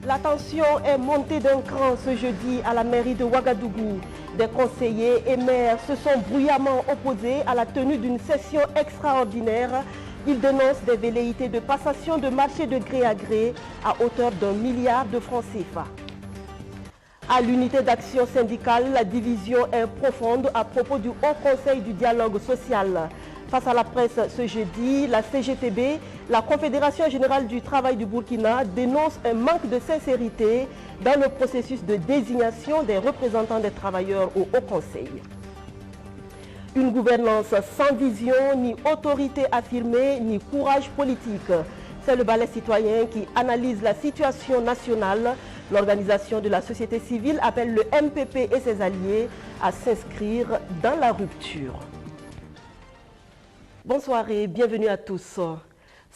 La tension est montée d'un cran ce jeudi à la mairie de Ouagadougou. Des conseillers et maires se sont bruyamment opposés à la tenue d'une session extraordinaire. Ils dénoncent des velléités de passation de marché de gré à gré à hauteur d'1 milliard de francs CFA. À l'unité d'action syndicale, la division est profonde à propos du Haut Conseil du dialogue social. Face à la presse ce jeudi, la CGTB, la Confédération générale du travail du Burkina, dénonce un manque de sincérité dans le processus de désignation des représentants des travailleurs au Haut Conseil. Une gouvernance sans vision, ni autorité affirmée, ni courage politique. C'est le balai citoyen qui analyse la situation nationale. L'organisation de la société civile appelle le MPP et ses alliés à s'inscrire dans la rupture. Bonsoir et bienvenue à tous.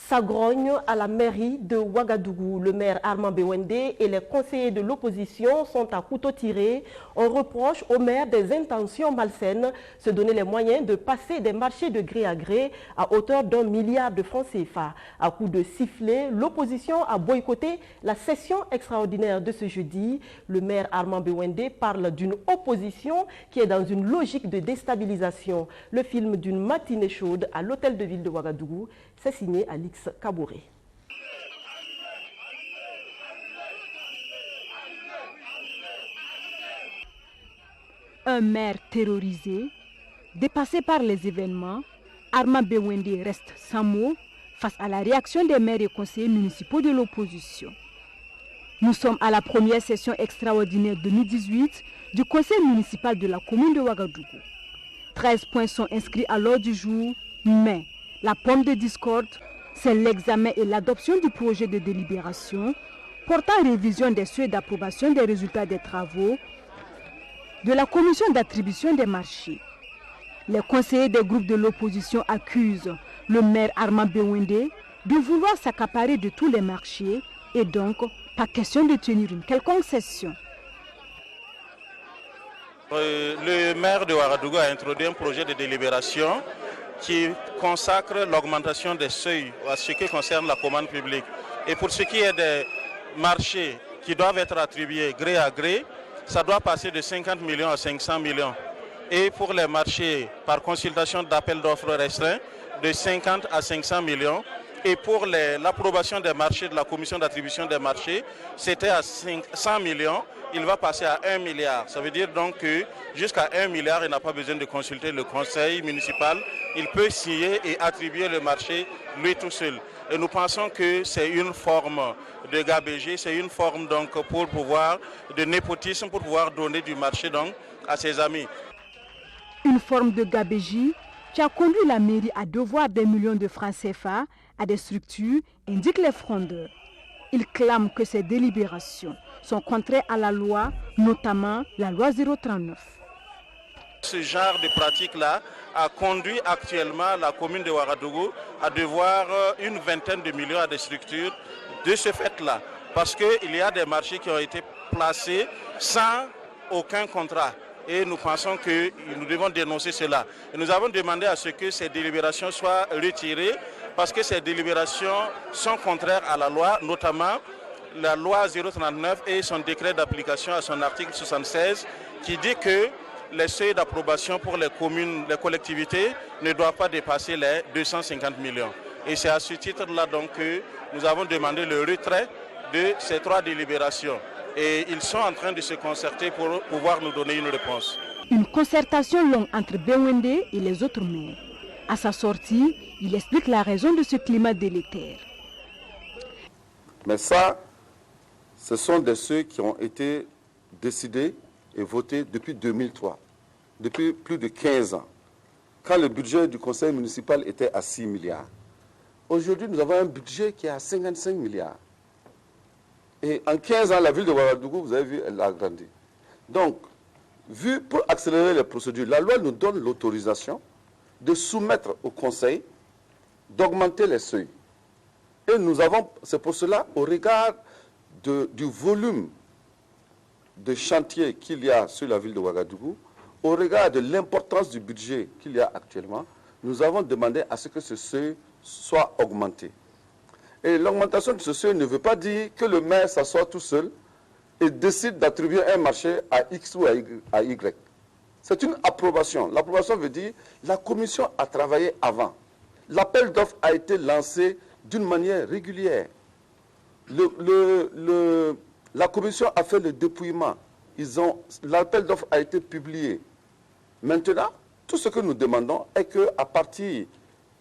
Ça grogne à la mairie de Ouagadougou. Le maire Armand Bewende et les conseillers de l'opposition sont à couteau tiré. On reproche au maire des intentions malsaines, se donner les moyens de passer des marchés de gré à gré à hauteur d'1 milliard de francs CFA. À coup de sifflet, l'opposition a boycotté la session extraordinaire de ce jeudi. Le maire Armand Bewende parle d'une opposition qui est dans une logique de déstabilisation. Le film d'une matinée chaude à l'hôtel de ville de Ouagadougou, c'est signé Alix Kabouré. Un maire terrorisé, dépassé par les événements, Armand Bewende reste sans mots face à la réaction des maires et conseillers municipaux de l'opposition. Nous sommes à la première session extraordinaire 2018 du conseil municipal de la commune de Ouagadougou. 13 points sont inscrits à l'ordre du jour, mais la pomme de discorde, c'est l'examen et l'adoption du projet de délibération portant révision des seuils d'approbation des résultats des travaux de la commission d'attribution des marchés. Les conseillers des groupes de l'opposition accusent le maire Armand Bewende de vouloir s'accaparer de tous les marchés et donc pas question de tenir une quelconque session. Le maire de Ouagadougou a introduit un projet de délibération qui consacre l'augmentation des seuils à ce qui concerne la commande publique. Et pour ce qui est des marchés qui doivent être attribués gré à gré, ça doit passer de 50 millions à 500 millions. Et pour les marchés par consultation d'appel d'offres restreints, de 50 à 500 millions. Et pour l'approbation des marchés de la commission d'attribution des marchés, c'était à 100 millions. Il va passer à 1 milliard. Ça veut dire donc que jusqu'à 1 milliard, il n'a pas besoin de consulter le conseil municipal. Il peut signer et attribuer le marché lui tout seul. Et nous pensons que c'est une forme de gabegie, c'est une forme donc de népotisme pour pouvoir donner du marché donc à ses amis. Une forme de gabegie qui a conduit la mairie à devoir des millions de francs CFA à des structures, indiquent les frondeurs. Ils clament que ces délibérations sont contraires à la loi, notamment la loi 039. Ce genre de pratique-là a conduit actuellement la commune de Ouagadougou à devoir une vingtaine de millions à des structures de ce fait-là. Parce qu'il y a des marchés qui ont été placés sans aucun contrat. Et nous pensons que nous devons dénoncer cela. Et nous avons demandé à ce que ces délibérations soient retirées parce que ces délibérations sont contraires à la loi, notamment la loi 039 et son décret d'application à son article 76 qui dit que les seuils d'approbation pour les communes, les collectivités ne doivent pas dépasser les 250 millions. Et c'est à ce titre-là donc que nous avons demandé le retrait de ces 3 délibérations. Et ils sont en train de se concerter pour pouvoir nous donner une réponse. Une concertation longue entre Bewende et les autres maires. À sa sortie, il explique la raison de ce climat délétère. Mais ça, ce sont des seuils qui ont été décidés et votés depuis 2003, depuis plus de 15 ans, quand le budget du conseil municipal était à 6 milliards. Aujourd'hui, nous avons un budget qui est à 55 milliards. Et en 15 ans, la ville de Ouagadougou, vous avez vu, elle a grandi. Donc, pour accélérer les procédures, la loi nous donne l'autorisation de soumettre au conseil, d'augmenter les seuils. Et c'est pour cela, au regard du volume de chantier qu'il y a sur la ville de Ouagadougou, au regard de l'importance du budget qu'il y a actuellement, nous avons demandé à ce que ce seuil soit augmenté. Et l'augmentation de ce seuil ne veut pas dire que le maire s'assoit tout seul et décide d'attribuer un marché à X ou à Y. C'est une approbation. L'approbation veut dire que la commission a travaillé avant. L'appel d'offres a été lancé d'une manière régulière. La commission a fait le dépouillement. L'appel d'offres a été publié. Maintenant, tout ce que nous demandons est qu'à partir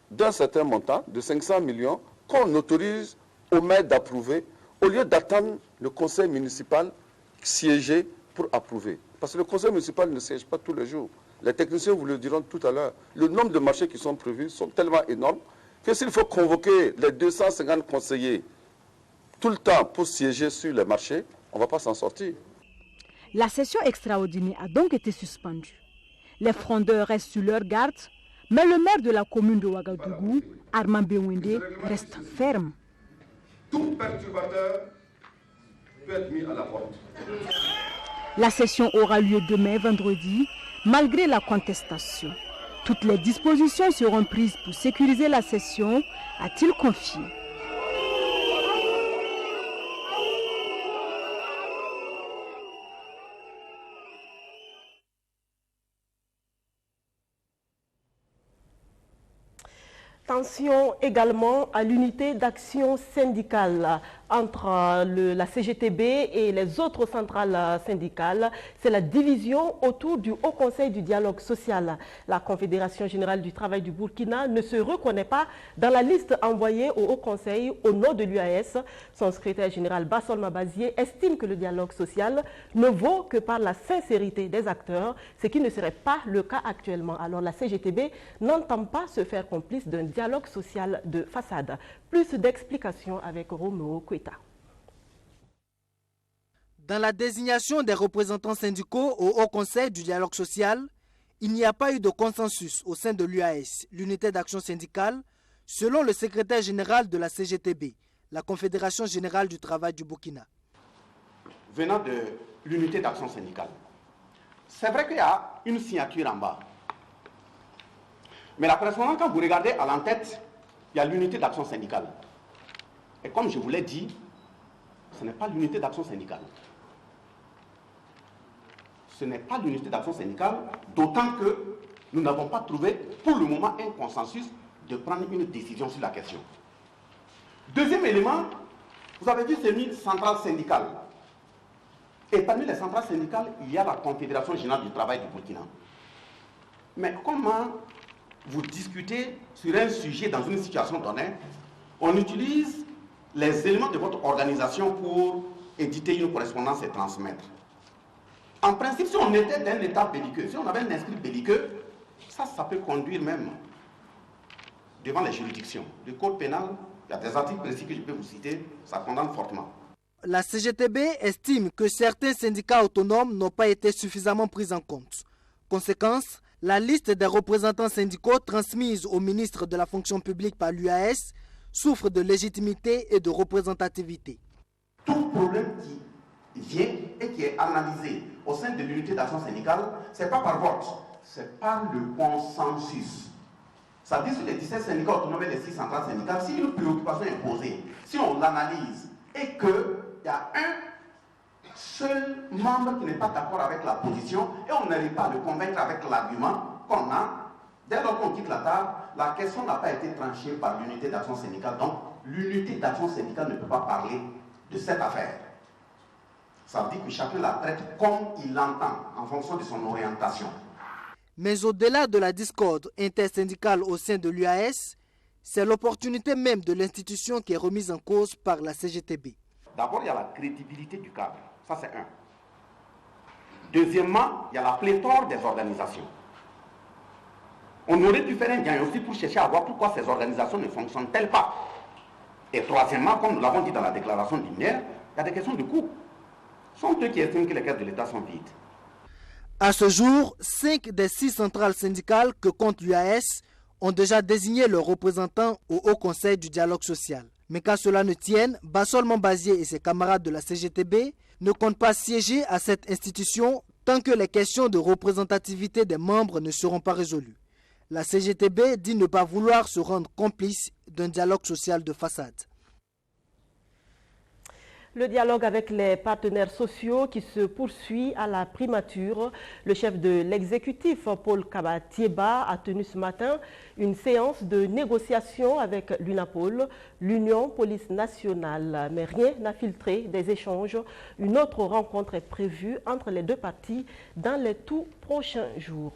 d'un certain montant, de 500 millions, qu'on autorise au maire d'approuver, au lieu d'attendre le conseil municipal siéger pour approuver. Parce que le conseil municipal ne siège pas tous les jours. Les techniciens vous le diront tout à l'heure. Le nombre de marchés qui sont prévus sont tellement énormes que s'il faut convoquer les 250 conseillers tout le temps pour siéger sur les marchés, on ne va pas s'en sortir. La session extraordinaire a donc été suspendue. Les frondeurs restent sur leur garde, mais le maire de la commune de Ouagadougou, Armand Bewende, reste ferme. Tout perturbateur peut être mis à la porte. La session aura lieu demain, vendredi, malgré la contestation. Toutes les dispositions seront prises pour sécuriser la session, a-t-il confié. Tension également à l'unité d'action syndicale entre la CGTB et les autres centrales syndicales. C'est la division autour du Haut Conseil du dialogue social. La Confédération générale du travail du Burkina ne se reconnaît pas dans la liste envoyée au Haut Conseil au nom de l'UAS. Son secrétaire général Bassol Mabazié estime que le dialogue social ne vaut que par la sincérité des acteurs, ce qui ne serait pas le cas actuellement. Alors la CGTB n'entend pas se faire complice d'un dialogue social de façade. Plus d'explications avec Roméo Kweta. Dans la désignation des représentants syndicaux au Haut Conseil du dialogue social, il n'y a pas eu de consensus au sein de l'UAS, l'unité d'action syndicale, selon le secrétaire général de la CGTB, la Confédération générale du travail du Burkina. Venant de l'unité d'action syndicale, c'est vrai qu'il y a une signature en bas. Mais la correspondance, quand vous regardez à l'entête, il y a l'unité d'action syndicale. Et comme je vous l'ai dit, ce n'est pas l'unité d'action syndicale. Ce n'est pas l'unité d'action syndicale, d'autant que nous n'avons pas trouvé pour le moment un consensus de prendre une décision sur la question. Deuxième élément, vous avez vu ces 1000 centrales syndicales. Et parmi les centrales syndicales, il y a la Confédération générale du travail du Burkina. Mais comment vous discutez sur un sujet dans une situation donnée, on utilise les éléments de votre organisation pour éditer une correspondance et transmettre. En principe, si on était dans un état belliqueux, si on avait un inscrit belliqueux, ça peut conduire même devant les juridictions. Le code pénal, il y a des articles précis que je peux vous citer, ça condamne fortement. La CGTB estime que certains syndicats autonomes n'ont pas été suffisamment pris en compte. Conséquence, la liste des représentants syndicaux transmise au ministre de la fonction publique par l'UAS souffre de légitimité et de représentativité. Tout problème qui vient et qui est analysé au sein de l'unité d'action syndicale, ce n'est pas par vote, c'est par le consensus. Ça dit sur les 17 syndicats autonomes et les 6 centrales syndicales, si une préoccupation est posée, si on l'analyse et qu'il y a un seul membre qui n'est pas d'accord avec la position et on n'arrive pas à le convaincre avec l'argument qu'on a, dès lors qu'on quitte la table, la question n'a pas été tranchée par l'unité d'action syndicale. Donc, l'unité d'action syndicale ne peut pas parler de cette affaire. Ça veut dire que chacun la traite comme il l'entend, en fonction de son orientation. Mais au-delà de la discorde intersyndicale au sein de l'UAS, c'est l'opportunité même de l'institution qui est remise en cause par la CGTB. D'abord, il y a la crédibilité du cadre. Ça, c'est un. Deuxièmement, il y a la pléthore des organisations. On aurait dû faire un diagnostic pour chercher à voir pourquoi ces organisations ne fonctionnent-elles pas. Et troisièmement, comme nous l'avons dit dans la déclaration liminaire, il y a des questions de coût. Sont eux qui estiment que les caisses de l'État sont vides. À ce jour, 5 des 6 centrales syndicales que compte l'UAS ont déjà désigné leurs représentants au Haut Conseil du dialogue social. Mais qu'à cela ne tienne, Bassol Mambazié et ses camarades de la CGTB ne comptent pas siéger à cette institution tant que les questions de représentativité des membres ne seront pas résolues. La CGTB dit ne pas vouloir se rendre complice d'un dialogue social de façade. Le dialogue avec les partenaires sociaux qui se poursuit à la primature. Le chef de l'exécutif, Paul Kabatieba, a tenu ce matin une séance de négociation avec l'UNAPOL, l'Union Police Nationale. Mais rien n'a filtré des échanges. Une autre rencontre est prévue entre les deux parties dans les tout prochains jours.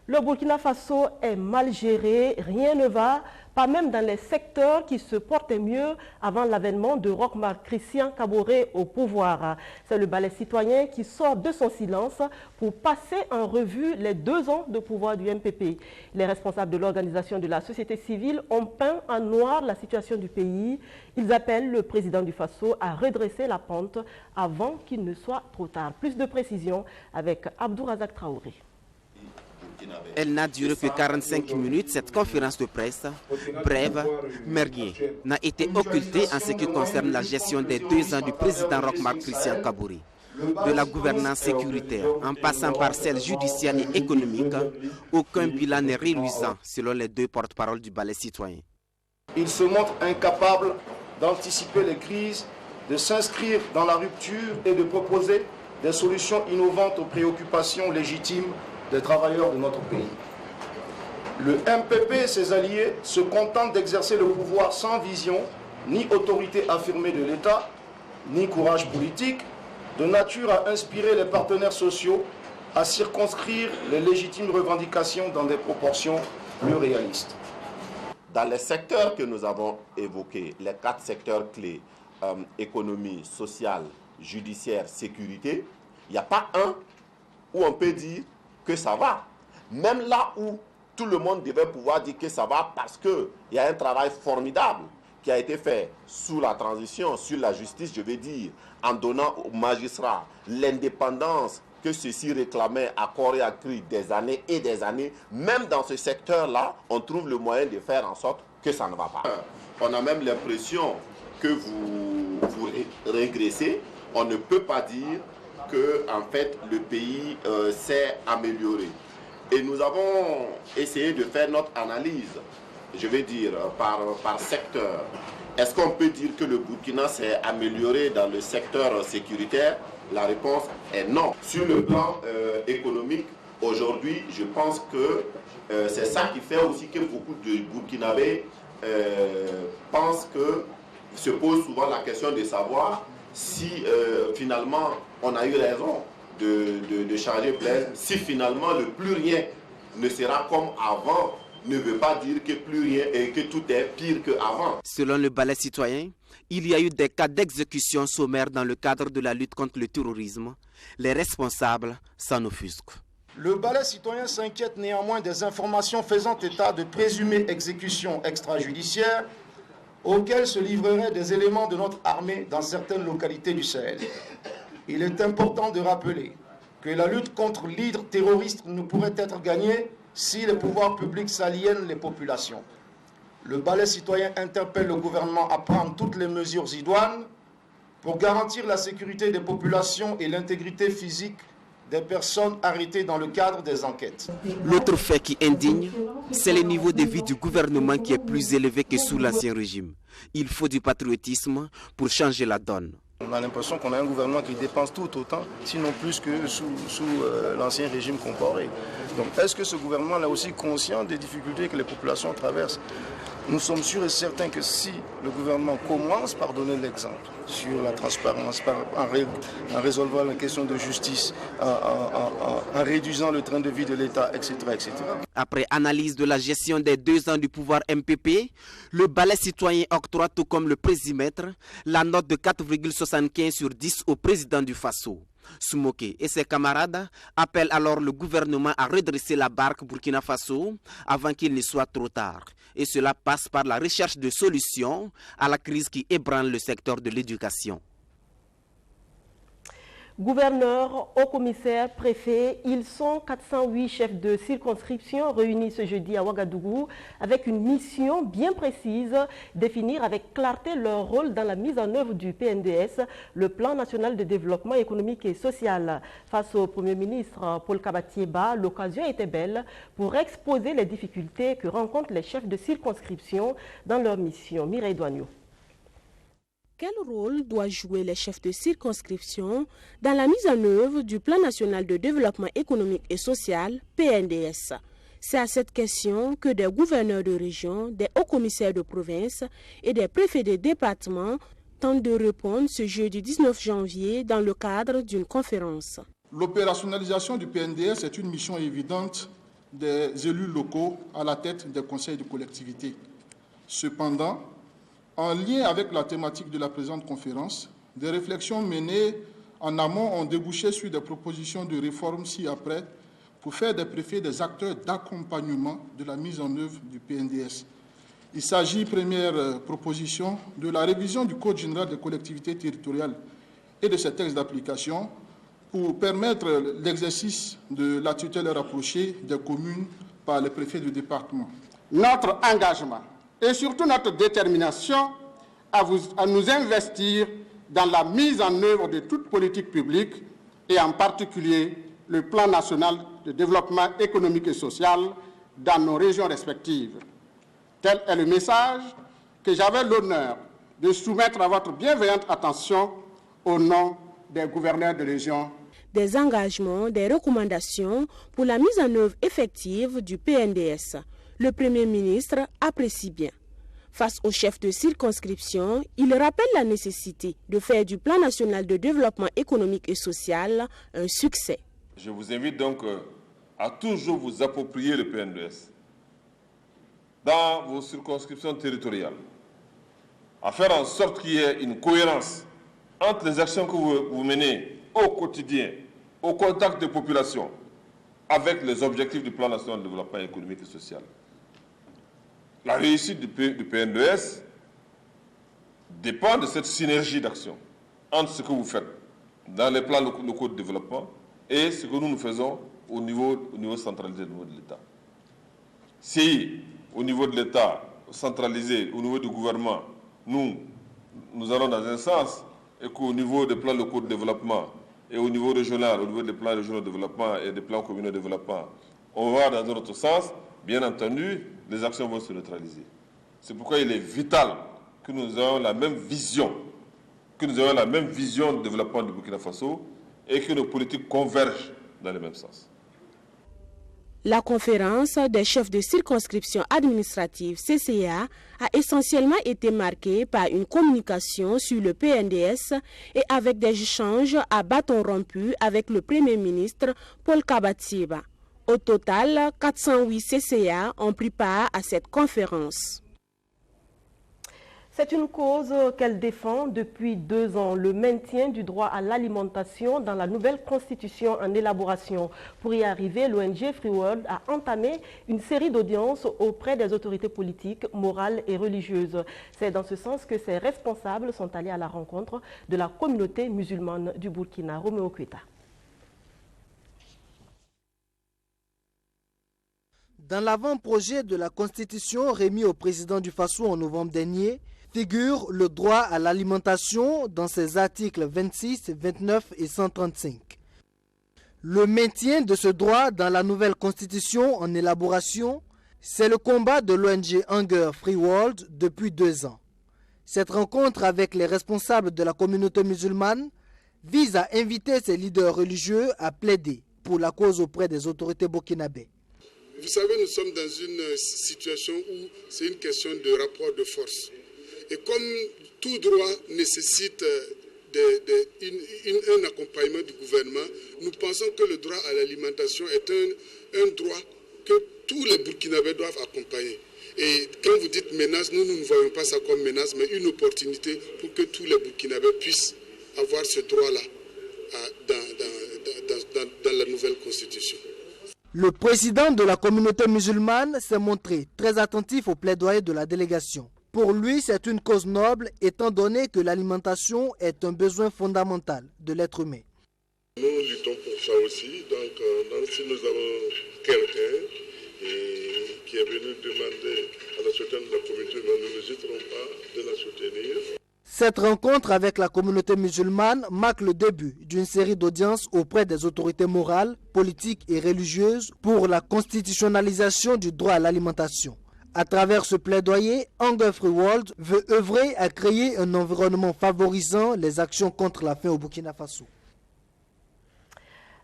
Le Burkina Faso est mal géré, rien ne va, pas même dans les secteurs qui se portaient mieux avant l'avènement de Roch-Marc Christian Kaboré au pouvoir. C'est le balai citoyen qui sort de son silence pour passer en revue les 2 ans de pouvoir du MPP. Les responsables de l'organisation de la société civile ont peint en noir la situation du pays. Ils appellent le président du Faso à redresser la pente avant qu'il ne soit trop tard. Plus de précisions avec Abdourazak Traoré. Elle n'a duré que 45 minutes, cette conférence de presse, brève, mais rien n'a été occulté en ce qui concerne la gestion des 2 ans du président Roch-Marc Christian Kaboré. De la gouvernance sécuritaire, en passant par celle judiciaire et économique, aucun bilan n'est reluisant, selon les 2 porte-paroles du balai citoyen. Il se montre incapable d'anticiper les crises, de s'inscrire dans la rupture et de proposer des solutions innovantes aux préoccupations légitimes des travailleurs de notre pays. Le MPP et ses alliés se contentent d'exercer le pouvoir sans vision, ni autorité affirmée de l'État, ni courage politique, de nature à inspirer les partenaires sociaux à circonscrire les légitimes revendications dans des proportions plus réalistes. Dans les secteurs que nous avons évoqués, les 4 secteurs clés, économie, sociale, judiciaire, sécurité, il n'y a pas un où on peut dire que ça va. Même là où tout le monde devait pouvoir dire que ça va parce qu'il y a un travail formidable qui a été fait sous la transition, sur la justice, je veux dire, en donnant aux magistrats l'indépendance que ceux-ci réclamaient à corps et à cri des années et des années. Même dans ce secteur-là, on trouve le moyen de faire en sorte que ça ne va pas. On a même l'impression que vous régressez. On ne peut pas dire que en fait le pays s'est amélioré. Et nous avons essayé de faire notre analyse, je vais dire, par secteur. Est-ce qu'on peut dire que le Burkina s'est amélioré dans le secteur sécuritaire? La réponse est non. Sur le plan économique, aujourd'hui, je pense que c'est ça qui fait aussi que beaucoup de Burkinabés pensent que se pose souvent la question de savoir si finalement on a eu raison de changer Blaise, si finalement le plus rien ne sera comme avant, ne veut pas dire que plus rien et que tout est pire qu'avant. Selon le balai citoyen, il y a eu des cas d'exécution sommaire dans le cadre de la lutte contre le terrorisme. Les responsables s'en offusquent. Le balai citoyen s'inquiète néanmoins des informations faisant état de présumées exécutions extrajudiciaires auxquelles se livreraient des éléments de notre armée dans certaines localités du Sahel. Il est important de rappeler que la lutte contre l'hydre terroriste ne pourrait être gagnée si les pouvoirs publics s'aliènent les populations. Le balai citoyen interpelle le gouvernement à prendre toutes les mesures idoines pour garantir la sécurité des populations et l'intégrité physique des personnes arrêtées dans le cadre des enquêtes. L'autre fait qui indigne, c'est le niveau de vie du gouvernement qui est plus élevé que sous l'ancien régime. Il faut du patriotisme pour changer la donne. On a l'impression qu'on a un gouvernement qui dépense tout autant, sinon plus que sous l'ancien régime comparé. Donc est-ce que ce gouvernement est aussi conscient des difficultés que les populations traversent? Nous sommes sûrs et certains que si le gouvernement commence par donner l'exemple sur la transparence, en résolvant la question de justice, en réduisant le train de vie de l'État, etc., etc. Après analyse de la gestion des 2 ans du pouvoir MPP, le balai citoyen octroie, tout comme le présimètre, la note de 4,75 sur 10 au président du Faso. Soumoké et ses camarades appellent alors le gouvernement à redresser la barque Burkina Faso avant qu'il ne soit trop tard. Et cela passe par la recherche de solutions à la crise qui ébranle le secteur de l'éducation. Gouverneurs, hauts commissaires, préfets, ils sont 408 chefs de circonscription réunis ce jeudi à Ouagadougou avec une mission bien précise, définir avec clarté leur rôle dans la mise en œuvre du PNDS, le plan national de développement économique et social. Face au Premier ministre Paul Kabatieba, l'occasion était belle pour exposer les difficultés que rencontrent les chefs de circonscription dans leur mission. Mireille Douagneau. Quel rôle doivent jouer les chefs de circonscription dans la mise en œuvre du Plan national de développement économique et social, PNDS? C'est à cette question que des gouverneurs de région, des hauts commissaires de province et des préfets de département tentent de répondre ce jeudi 19 janvier dans le cadre d'une conférence. L'opérationnalisation du PNDS est une mission évidente des élus locaux à la tête des conseils de collectivité. Cependant, en lien avec la thématique de la présente conférence, des réflexions menées en amont ont débouché sur des propositions de réforme ci-après pour faire des préfets des acteurs d'accompagnement de la mise en œuvre du PNDS. Il s'agit, première proposition, de la révision du Code général des collectivités territoriales et de ses textes d'application pour permettre l'exercice de la tutelle rapprochée des communes par les préfets du département. Notre engagement et surtout notre détermination à nous investir dans la mise en œuvre de toute politique publique et en particulier le plan national de développement économique et social dans nos régions respectives. Tel est le message que j'avais l'honneur de soumettre à votre bienveillante attention au nom des gouverneurs de région. Des engagements, des recommandations pour la mise en œuvre effective du PNDS. Le Premier ministre apprécie bien. Face aux chefs de circonscription, il rappelle la nécessité de faire du Plan national de développement économique et social un succès. Je vous invite donc à toujours vous approprier le PNDS dans vos circonscriptions territoriales, à faire en sorte qu'il y ait une cohérence entre les actions que vous menez au quotidien, au contact des populations, avec les objectifs du Plan national de développement économique et social. La réussite du PNDS dépend de cette synergie d'action entre ce que vous faites dans les plans locaux de développement et ce que nous faisons au niveau centralisé, au niveau de l'État. Si, au niveau de l'État centralisé, au niveau du gouvernement, nous allons dans un sens et qu'au niveau des plans locaux de développement et au niveau régional, au niveau des plans régionaux de développement et des plans communaux de développement, on va dans un autre sens, bien entendu, les actions vont se neutraliser. C'est pourquoi il est vital que nous ayons la même vision, du développement du Burkina Faso et que nos politiques convergent dans le même sens. La conférence des chefs de circonscription administrative CCA a essentiellement été marquée par une communication sur le PNDS et avec des échanges à bâton rompu avec le Premier ministre Paul Kabatieba. Au total, 408 CCA ont pris part à cette conférence. C'est une cause qu'elle défend depuis 2 ans, le maintien du droit à l'alimentation dans la nouvelle constitution en élaboration. Pour y arriver, l'ONG Free World a entamé une série d'audiences auprès des autorités politiques, morales et religieuses. C'est dans ce sens que ces responsables sont allés à la rencontre de la communauté musulmane du Burkina. Roméo Kueta. Dans l'avant-projet de la Constitution remis au président du Faso en novembre dernier, figure le droit à l'alimentation dans ses articles 26, 29 et 135. Le maintien de ce droit dans la nouvelle Constitution en élaboration, c'est le combat de l'ONG Hunger Free World depuis 2 ans. Cette rencontre avec les responsables de la communauté musulmane vise à inviter ces leaders religieux à plaider pour la cause auprès des autorités burkinabées. Vous savez, nous sommes dans une situation où c'est une question de rapport de force. Et comme tout droit nécessite un accompagnement du gouvernement, nous pensons que le droit à l'alimentation est un droit que tous les Burkinabés doivent accompagner. Et quand vous dites menace, nous ne voyons pas ça comme menace, mais une opportunité pour que tous les Burkinabés puissent avoir ce droit-là dans la nouvelle constitution. Le président de la communauté musulmane s'est montré très attentif au plaidoyer de la délégation. Pour lui, c'est une cause noble étant donné que l'alimentation est un besoin fondamental de l'être humain. Nous luttons pour ça aussi. Donc, si nous avons quelqu'un qui est venu demander à la soutien de la communauté, nous n'hésiterons pas de la soutenir. Cette rencontre avec la communauté musulmane marque le début d'une série d'audiences auprès des autorités morales, politiques et religieuses pour la constitutionnalisation du droit à l'alimentation. À travers ce plaidoyer, Hunger Free World veut œuvrer à créer un environnement favorisant les actions contre la faim au Burkina Faso.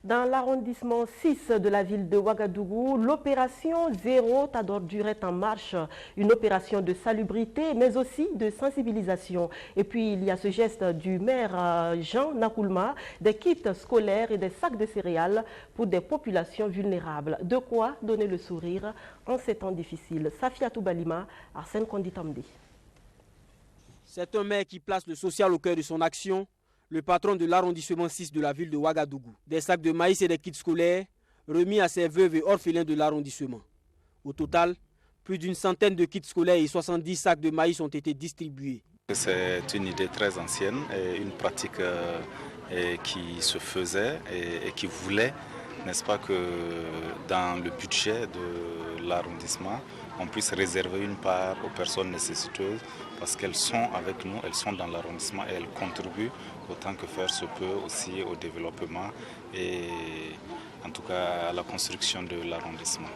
Dans l'arrondissement 6 de la ville de Ouagadougou, l'opération Zéro tas d'ordures est en marche. Une opération de salubrité, mais aussi de sensibilisation. Et puis, il y a ce geste du maire Jean Nakoulma, des kits scolaires et des sacs de céréales pour des populations vulnérables. De quoi donner le sourire en ces temps difficiles. Safiatou Balima, Arsène Konditamdi. C'est un maire qui place le social au cœur de son action. Le patron de l'arrondissement 6 de la ville de Ouagadougou. Des sacs de maïs et des kits scolaires remis à ses veuves et orphelins de l'arrondissement. Au total, plus d'une centaine de kits scolaires et 70 sacs de maïs ont été distribués. C'est une idée très ancienne et une pratique qui se faisait et qui voulait, n'est-ce pas, que dans le budget de l'arrondissement, on puisse réserver une part aux personnes nécessiteuses parce qu'elles sont avec nous, elles sont dans l'arrondissement et elles contribuent autant que faire se peut aussi au développement et en tout cas à la construction de l'arrondissement.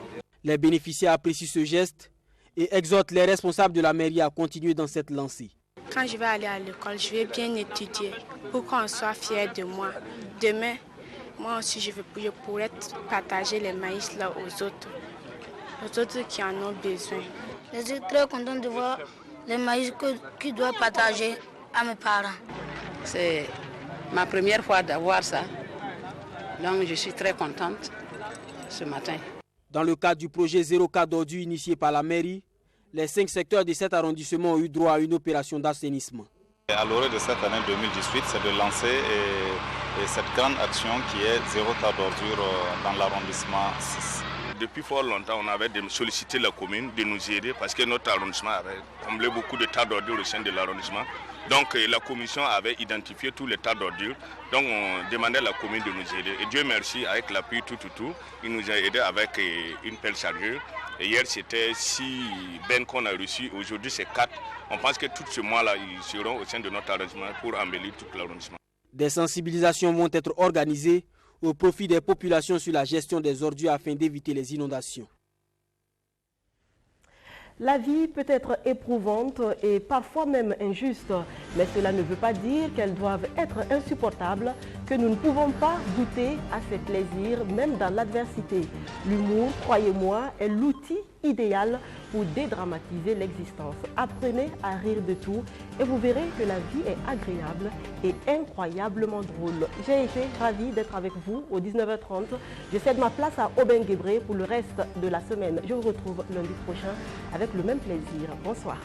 Les bénéficiaires apprécient ce geste et exhortent les responsables de la mairie à continuer dans cette lancée. Quand je vais aller à l'école, je vais bien étudier pour qu'on soit fiers de moi. Demain, moi aussi je pourrais partager les maïs là aux autres qui en ont besoin. Je suis très contente de voir les maïs qu'ils doivent partager à mes parents. C'est ma première fois d'avoir ça, donc je suis très contente ce matin. Dans le cadre du projet Zéro cas d'ordures initié par la mairie, les 5 secteurs de cet arrondissement ont eu droit à une opération d'assainissement. À l'orée de cette année 2018, c'est de lancer cette grande action qui est Zéro tas d'ordures dans l'arrondissement 6. Depuis fort longtemps, on avait sollicité la commune de nous aider parce que notre arrondissement avait comblé beaucoup de tas d'ordures au sein de l'arrondissement. Donc la commission avait identifié tous les tas d'ordures. Donc on demandait à la commune de nous aider. Et Dieu merci, avec l'appui tout, il nous a aidés avec une pelle chargeur. Et hier c'était 6 bennes qu'on a reçues, aujourd'hui c'est 4. On pense que tout ce mois-là, ils seront au sein de notre arrondissement pour embellir tout l'arrondissement. Des sensibilisations vont être organisées au profit des populations sur la gestion des ordures afin d'éviter les inondations. La vie peut être éprouvante et parfois même injuste, mais cela ne veut pas dire qu'elles doivent être insupportables, que nous ne pouvons pas goûter à ces plaisirs, même dans l'adversité. L'humour, croyez-moi, est l'outil idéal pour dédramatiser l'existence. Apprenez à rire de tout et vous verrez que la vie est agréable et incroyablement drôle. J'ai été ravie d'être avec vous au 19h30. Je cède ma place à Aubin Guébré pour le reste de la semaine. Je vous retrouve lundi prochain avec le même plaisir. Bonsoir.